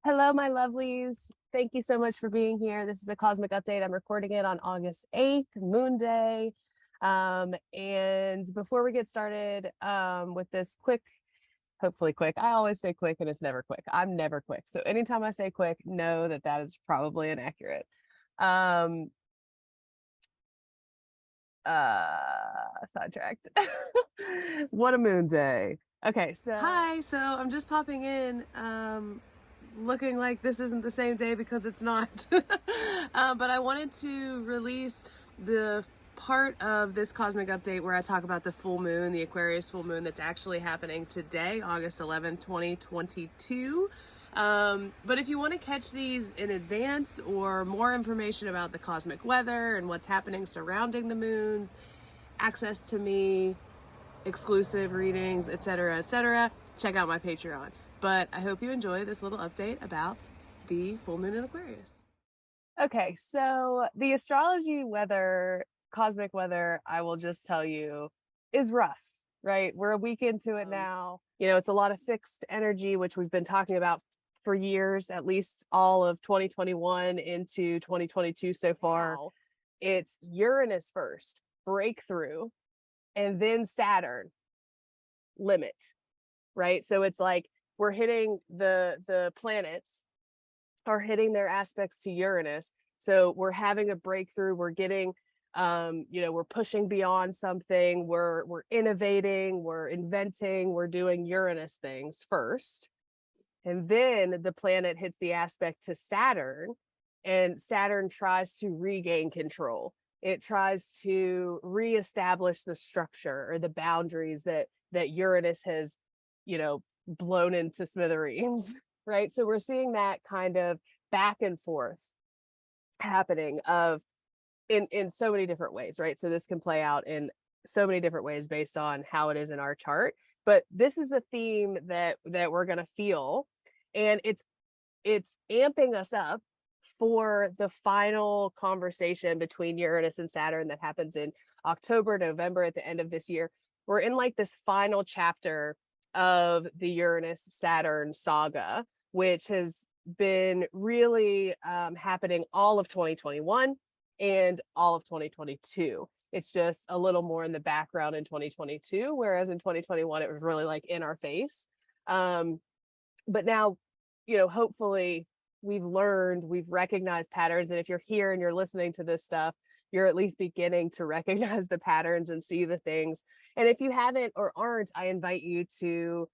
Hello, my lovelies. Thank you so much for being here. This is a cosmic update. I'm recording it on August 8th, Moon Day. And before we get started with this quick, hopefully quick, I always say quick and it's never quick. I'm never quick. So anytime I say quick, know that that is probably inaccurate. Um, Sidetracked. What a moon day. Okay, so hi, so I'm just popping in looking like this isn't the same day because it's not. But I wanted to release the part of this cosmic update where I talk about the full moon, the Aquarius full moon that's actually happening today, August 11th, 2022. But if you want to catch these in advance or more information about the cosmic weather and what's happening surrounding the moons, access to me, exclusive readings, etc., check out my Patreon. But I hope you enjoy this little update about the full moon in Aquarius. Okay, so the astrology weather, cosmic weather, I will just tell you, is rough, right? We're a week into it now. You know, it's a lot of fixed energy, which we've been talking about for years, at least all of 2021 into 2022 so far. Wow. It's Uranus first, breakthrough, and then Saturn, limit, right? So it's like we're hitting the planets are hitting their aspects to Uranus. So we're having a breakthrough. We're getting, we're pushing beyond something. We're innovating. We're inventing. We're doing Uranus things first, and then the planet hits the aspect to Saturn, and Saturn tries to regain control. It tries to reestablish the structure or the boundaries that Uranus has, blown into smithereens. Right? So we're seeing that kind of back and forth happening of in so many different ways, right? So this can play out in so many different ways based on how it is in our chart. But this is a theme that we're going to feel, and it's amping us up for the final conversation between Uranus and Saturn that happens in October, November, at the end of this year. We're in like this final chapter of the Uranus Saturn saga, which has been really happening all of 2021 and all of 2022. It's just a little more in the background in 2022, whereas in 2021 it was really like in our face. But now, hopefully we've learned, we've recognized patterns, and if you're here and you're listening to this stuff, you're at least beginning to recognize the patterns and see the things. And if you haven't or aren't, I invite you to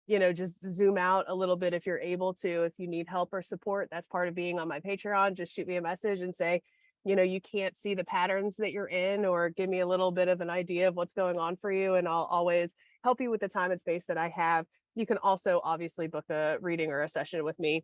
just zoom out a little bit if you're able to. If you need help or support, that's part of being on my Patreon. Just shoot me a message and say, you can't see the patterns that you're in, or give me a little bit of an idea of what's going on for you, and I'll always help you with the time and space that I have. You can also obviously book a reading or a session with me,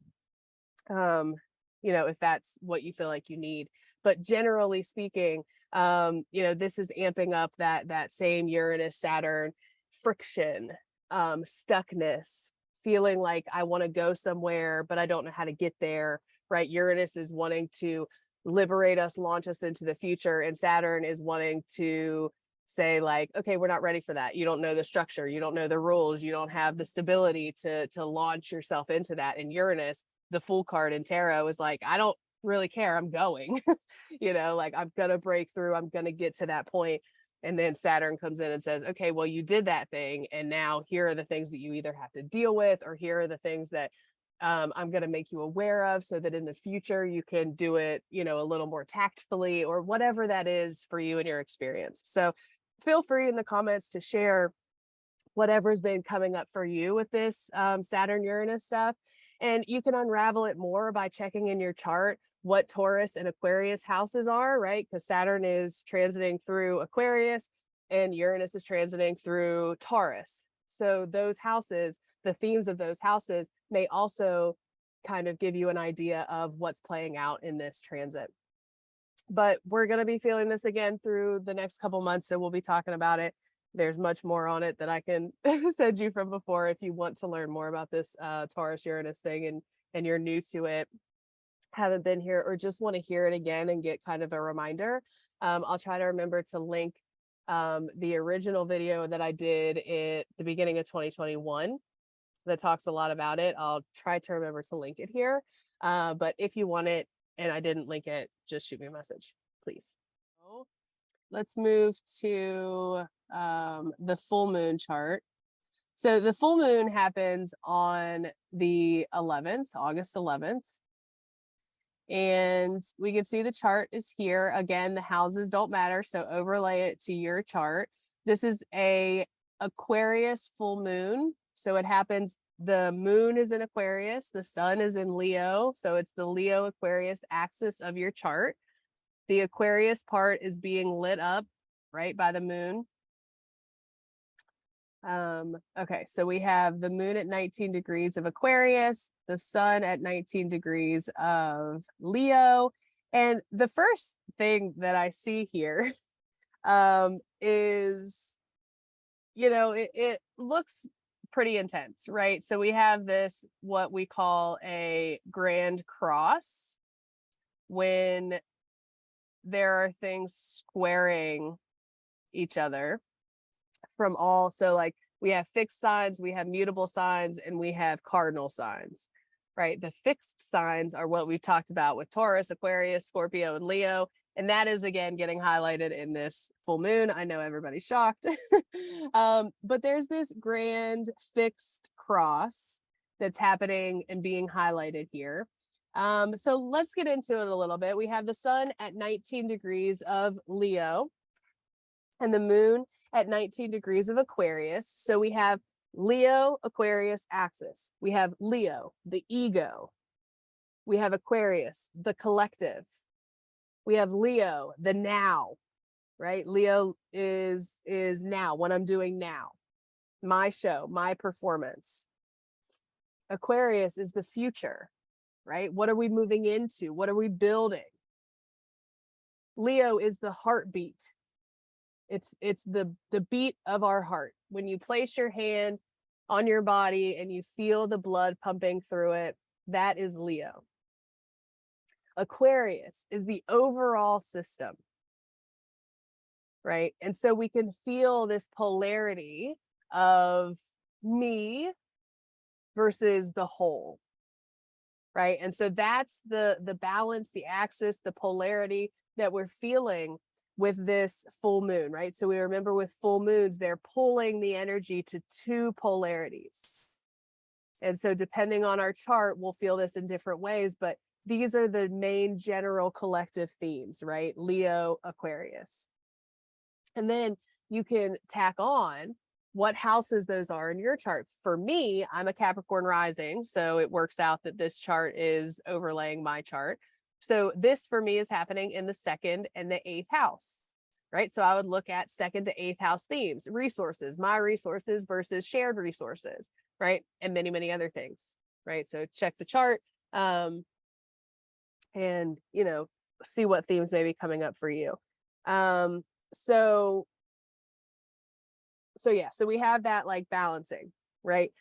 if that's what you feel like you need. But generally speaking, this is amping up that same Uranus Saturn friction, stuckness, feeling like I want to go somewhere, but I don't know how to get there, right? Uranus is wanting to liberate us, launch us into the future, and Saturn is wanting to say like, okay, we're not ready for that. You don't know the structure, you don't know the rules, you don't have the stability to launch yourself into that. And Uranus, the Fool card in tarot, is like, I don't really care, I'm going. Like, I'm gonna break through, I'm gonna get to that point. And then Saturn comes in and says, okay, well, you did that thing, and now here are the things that you either have to deal with, or here are the things that I'm going to make you aware of, so that in the future you can do it, a little more tactfully, or whatever that is for you and your experience. So feel free in the comments to share whatever's been coming up for you with this Saturn Uranus stuff. And you can unravel it more by checking in your chart what Taurus and Aquarius houses are, right? Because Saturn is transiting through Aquarius and Uranus is transiting through Taurus. So those houses, the themes of those houses, may also kind of give you an idea of what's playing out in this transit. But we're going to be feeling this again through the next couple months, so we'll be talking about it. There's much more on it that I can send you from before if you want to learn more about this Taurus Uranus thing, and you're new to it, haven't been here, or just want to hear it again and get kind of a reminder. I'll try to remember to link the original video that I did at the beginning of 2021 that talks a lot about it. I'll try to remember to link it here. But if you want it and I didn't link it, just shoot me a message, please. Let's move to the full moon chart. So the full moon happens on the 11th, August 11th. And we can see the chart is here. Again, the houses don't matter, so overlay it to your chart. This is a Aquarius full moon. So it happens, the moon is in Aquarius, the sun is in Leo. So it's the Leo Aquarius axis of your chart. The Aquarius part is being lit up, right, by the moon. Okay, so we have the moon at 19 degrees of Aquarius, the sun at 19 degrees of Leo. And the first thing that I see here is, it looks pretty intense, right? So we have this, what we call a grand cross, when there are things squaring each other from all, so like we have fixed signs, we have mutable signs, and we have cardinal signs, right? The fixed signs are what we've talked about with Taurus, Aquarius, Scorpio, and Leo. And that is, again, getting highlighted in this full moon. I know everybody's shocked. But there's this grand fixed cross that's happening and being highlighted here. So let's get into it a little bit. We have the sun at 19 degrees of Leo and the moon at 19 degrees of Aquarius. So we have Leo, Aquarius axis. We have Leo, the ego. We have Aquarius, the collective. We have Leo, the now, right? Leo is now, what I'm doing now, my show, my performance. Aquarius is the future, right? What are we moving into? What are we building? Leo is the heartbeat. It's the beat of our heart. When you place your hand on your body and you feel the blood pumping through it, that is Leo. Aquarius is the overall system, right? And so we can feel this polarity of me versus the whole, right? And so that's the balance, the axis, the polarity that we're feeling with this full moon, right? So we remember with full moons, they're pulling the energy to two polarities. And so depending on our chart, we'll feel this in different ways, but these are the main general collective themes, right? Leo, Aquarius. And then you can tack on what houses those are in your chart. For me, I'm a Capricorn rising, so it works out that this chart is overlaying my chart. So this for me is happening in the 2nd and the 8th house, right? So I would look at 2nd to 8th house themes, resources, my resources versus shared resources, right? And many, many other things, right? So check the chart and, see what themes may be coming up for you. So we have that like balancing, right?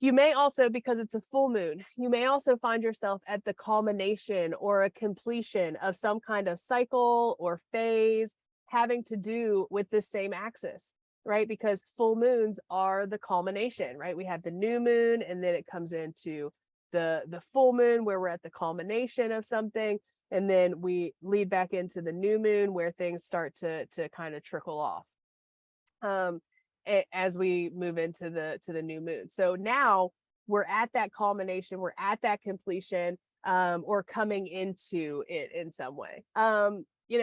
You may also, because it's a full moon, you may also find yourself at the culmination or a completion of some kind of cycle or phase having to do with the same axis, right? Because full moons are the culmination, right? We have the new moon and then it comes into the full moon where we're at the culmination of something. And then we lead back into the new moon where things start to kind of trickle off. As we move into the new moon. So now we're at that culmination, we're at that completion, or coming into it in some way.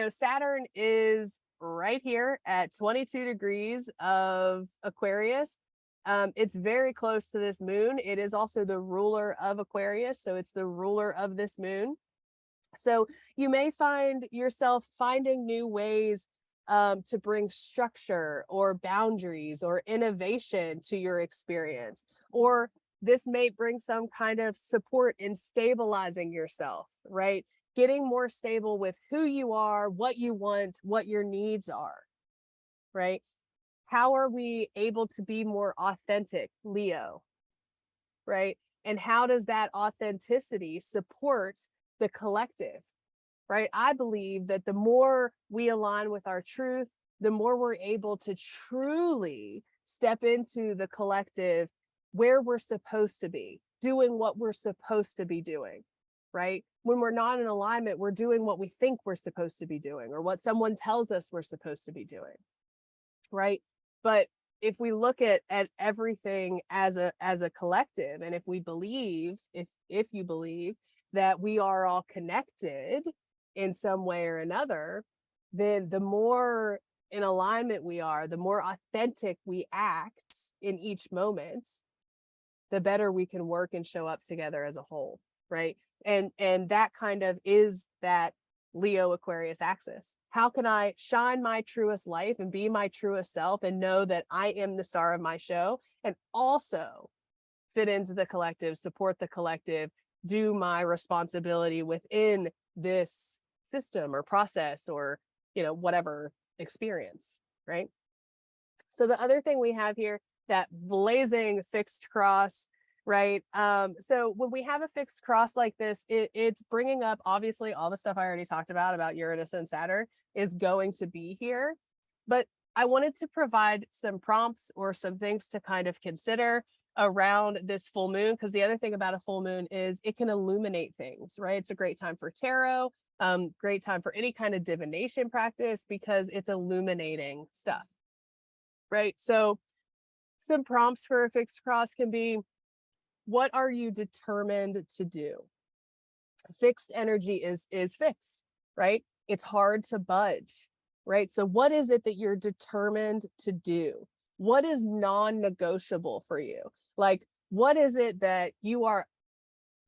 Saturn is right here at 22 degrees of Aquarius. It's very close to this moon. It is also the ruler of Aquarius, so it's the ruler of this moon. So you may find yourself finding new ways to bring structure or boundaries or innovation to your experience, or this may bring some kind of support in stabilizing yourself, right? Getting more stable with who you are, what you want, what your needs are, right? How are we able to be more authentic, Leo, right? And how does that authenticity support the collective? Right? I believe that the more we align with our truth, the more we're able to truly step into the collective where we're supposed to be, doing what we're supposed to be doing, right? When we're not in alignment, we're doing what we think we're supposed to be doing or what someone tells us we're supposed to be doing, right? But if we look at everything as a collective, and if we believe, if you believe that we are all connected in some way or another, then the more in alignment we are, the more authentic we act in each moment, the better we can work and show up together as a whole, right? And that kind of is that Leo Aquarius axis. How can I shine my truest life and be my truest self and know that I am the star of my show, and also fit into the collective, support the collective, do my responsibility within this system or process or, whatever experience, right? So the other thing we have here, that blazing fixed cross, right? So when we have a fixed cross like this, it's bringing up, obviously, all the stuff I already talked about Uranus and Saturn is going to be here. But I wanted to provide some prompts or some things to kind of consider around this full moon, because the other thing about a full moon is it can illuminate things, right? It's a great time for tarot, great time for any kind of divination practice because it's illuminating stuff, right? So some prompts for a fixed cross can be, what are you determined to do? Fixed energy is fixed, right? It's hard to budge, right? So what is it that you're determined to do? What is non-negotiable for you? Like, what is it that you are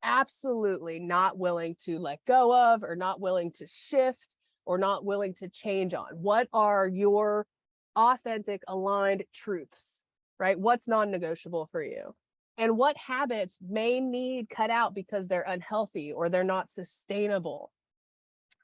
absolutely not willing to let go of, or not willing to shift, or not willing to change on? What are your authentic, aligned truths, right? What's non-negotiable for you? And what habits may need cut out because they're unhealthy or they're not sustainable,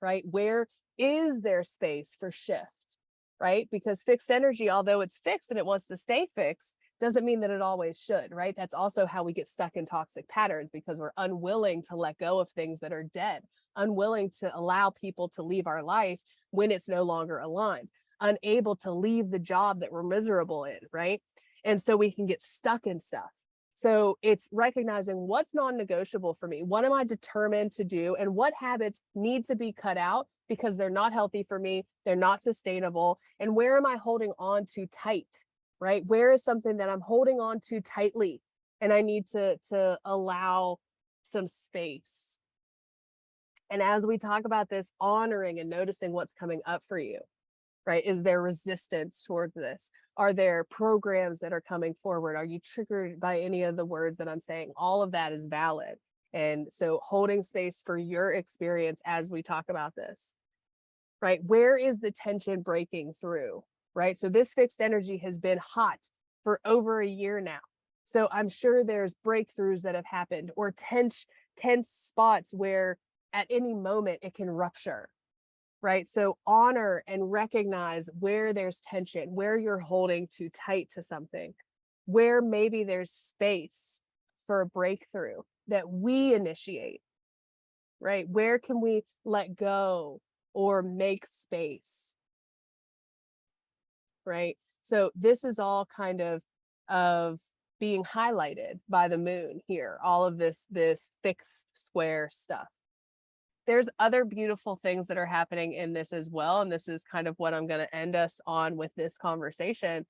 right? Where is there space for shift, right? Because fixed energy, although it's fixed and it wants to stay fixed, doesn't mean that it always should, right? That's also how we get stuck in toxic patterns, because we're unwilling to let go of things that are dead, unwilling to allow people to leave our life when it's no longer aligned, unable to leave the job that we're miserable in, right? And so we can get stuck in stuff. So it's recognizing what's non-negotiable for me. What am I determined to do? And what habits need to be cut out because they're not healthy for me, they're not sustainable? And where am I holding on to tight, right? Where is something that I'm holding on to tightly and I need to allow some space? And as we talk about this, honoring and noticing what's coming up for you, right? Is there resistance towards this? Are there programs that are coming forward? Are you triggered by any of the words that I'm saying? All of that is valid. And so holding space for your experience as we talk about this, right? Where is the tension breaking through, right? So this fixed energy has been hot for over a year now. So I'm sure there's breakthroughs that have happened, or tense spots where at any moment it can rupture, right? So honor and recognize where there's tension, where you're holding too tight to something, where maybe there's space for a breakthrough that we initiate, right? Where can we let go or make space, right? So this is all kind of being highlighted by the moon here, all of this fixed square stuff. There's other beautiful things that are happening in this as well. And this is kind of what I'm going to end us on with this conversation.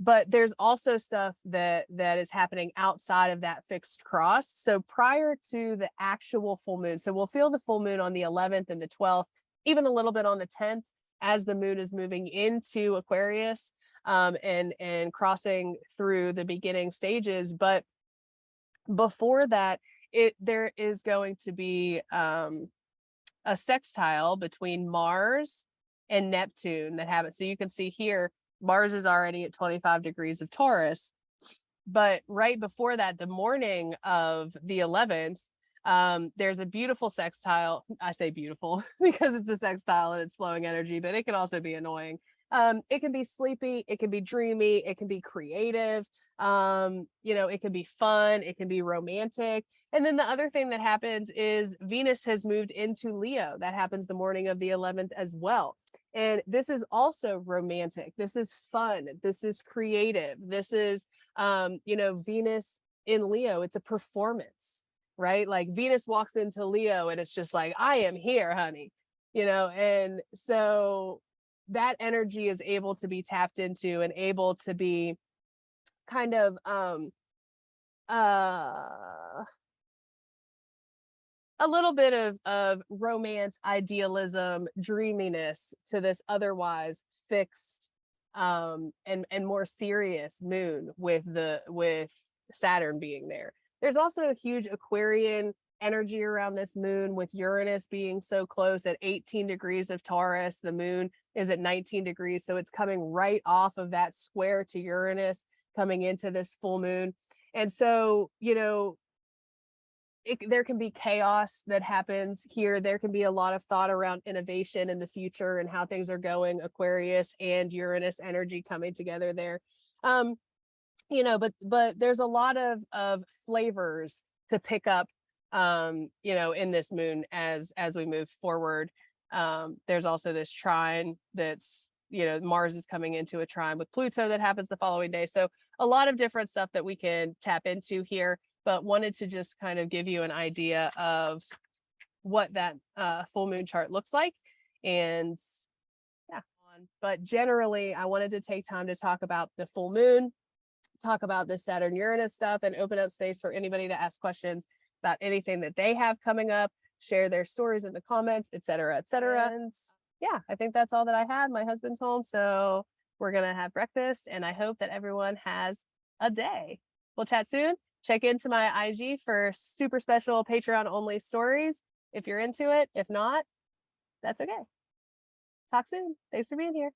But there's also stuff that is happening outside of that fixed cross. So prior to the actual full moon, so we'll feel the full moon on the 11th and the 12th, even a little bit on the 10th, as the moon is moving into Aquarius, and crossing through the beginning stages. But before that, there is going to be a sextile between Mars and Neptune that have it. So you can see here, Mars is already at 25 degrees of Taurus. But right before that, the morning of the 11th, there's a beautiful sextile. I say beautiful because it's a sextile and it's flowing energy, but it can also be annoying. It can be sleepy, it can be dreamy, it can be creative, it can be fun, it can be romantic. And then the other thing that happens is Venus has moved into Leo. That happens the morning of the 11th as well. And this is also romantic. This is fun. This is creative. This is, Venus in Leo. It's a performance, right? Like Venus walks into Leo and it's just like, I am here, honey, and so that energy is able to be tapped into and able to be kind of a little bit of romance, idealism, dreaminess to this otherwise fixed and more serious moon with Saturn being there. There's also a huge Aquarian energy around this moon with Uranus being so close at 18 degrees of Taurus. The moon is at 19 degrees, so it's coming right off of that square to Uranus coming into this full moon. And so, there can be chaos that happens here. There can be a lot of thought around innovation in the future and how things are going, Aquarius and Uranus energy coming together there. But there's a lot of flavors to pick up, in this moon as we move forward. There's also this trine that's, Mars is coming into a trine with Pluto that happens the following day. So a lot of different stuff that we can tap into here, but wanted to just kind of give you an idea of what that full moon chart looks like. And yeah, but generally I wanted to take time to talk about the full moon, talk about the Saturn-Uranus stuff, and open up space for anybody to ask questions about anything that they have coming up, share their stories in the comments, et cetera, et cetera. And yeah, I think that's all that I had. My husband's home, so we're going to have breakfast, and I hope that everyone has a day. We'll chat soon. Check into my IG for super special Patreon only stories if you're into it. If not, that's okay. Talk soon. Thanks for being here.